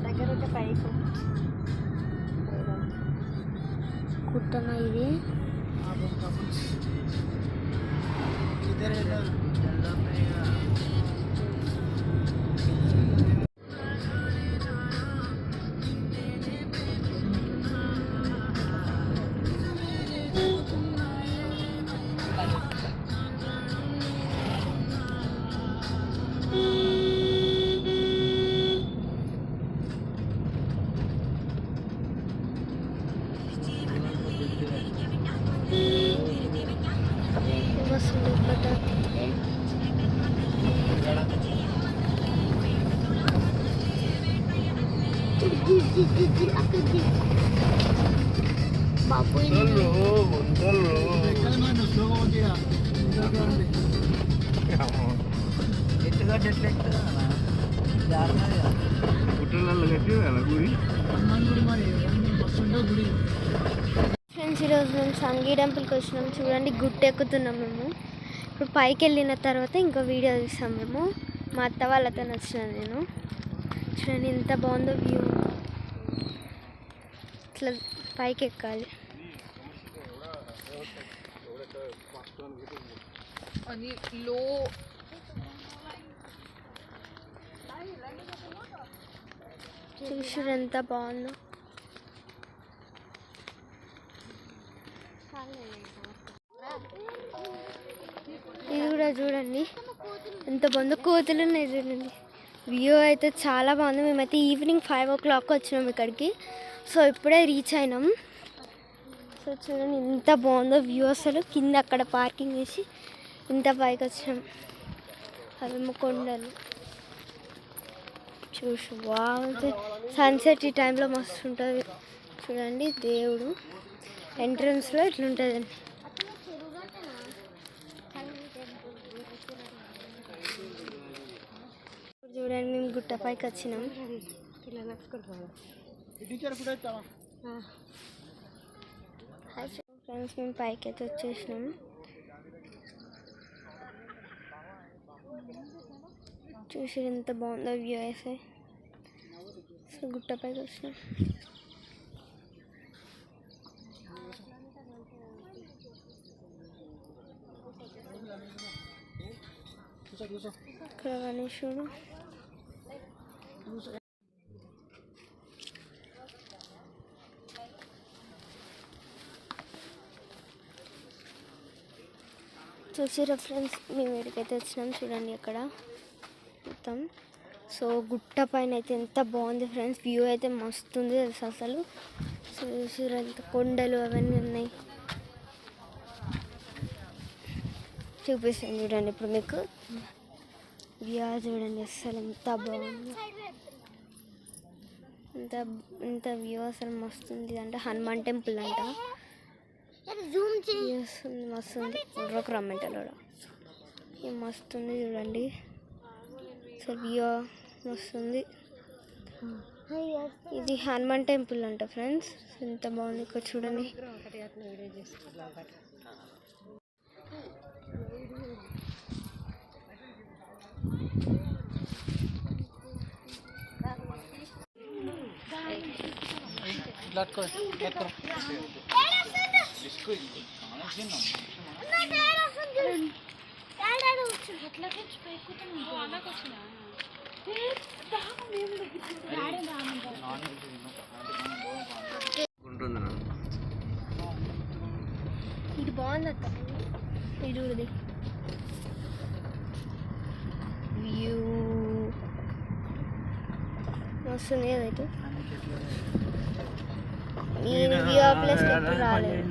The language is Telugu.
దగ్గర ఉంటే పైకి కుట్టన ఇది బాబు ఫ్రెండ్స్ ఈరోజు మేము సంగీ టెంపుల్కి వచ్చినాం. చూడండి గుట్ట ఎక్కుతున్నాం మేము. ఇప్పుడు పైకి వెళ్ళిన తర్వాత ఇంకో వీడియో తీస్తాం మేము. మా అత్త వాళ్ళతో వచ్చినాను నేను. చూడండి ఎంత బాగుందో వ్యూ. ఇట్లా పైకి ఎక్కాలి. చూసారు ఎంత బాగుందో. ఇది కూడా చూడండి ఎంత బాగుందో. కోతులు ఉన్నాయి చూడండి. వ్యూ అయితే చాలా బాగుంది. మేమైతే ఈవినింగ్ 5 o'clock వచ్చినాం ఇక్కడికి. సో ఇప్పుడే రీచ్ అయినాం. సో చూడండి ఎంత బాగుందో వ్యూ. అసలు కింద అక్కడ పార్కింగ్ చేసి ఇంత పైకి వచ్చినాం. అవేమో కొండలు చూసి బాగుంది. సన్సెట్ ఈ టైంలో మస్తు ఉంటుంది. చూడండి దేవుడు ఎంట్రన్స్లో ఇట్లుంటుందండి. చూడండి మేము గుట్ట పైకి వచ్చినాం. ఫ్రెండ్స్ మేము పైకి అయితే వచ్చేసినాం. చూసి ఎంత బాగుందో వ్యూ అయితే. సో గుట్ట పైకి వచ్చినాం. ఇక్కడ గణేశుడు. చూసిరా ఫ్రెండ్స్ మేము ఎక్కడికైతే వచ్చినాం. చూడండి అక్కడ మొత్తం. సో గుట్ట పైన అయితే ఎంత బాగుంది ఫ్రెండ్స్. వ్యూ అయితే మస్తు ఉంది తెలుసు అసలు. సో చూసిరా ఎంత కొండలు అవన్నీ ఉన్నాయి. చూపిస్తాను చూడండి ఇప్పుడు మీకు వ్యూ. చూడండి అసలు ఎంత బాగుంది. ఎంత వ్యూ అసలు మస్తు ఉంది. అంటే హనుమాన్ టెంపుల్ అంట. మస్తు ఉంది. ఒక రమ్మంటారు మస్తు ఉంది చూడండి. సో వ్యూ మస్తు ఉంది. ఇది హనుమాన్ టెంపుల్ అంట ఫ్రెండ్స్. ఎంత బాగుంది ఇక్కడ చూడండి. ఇది బాగుంది అక్క. ఇది వ్యూ వస్తుంది కదైతే. నేను వ్యూ ప్లేస్ రాలేదు.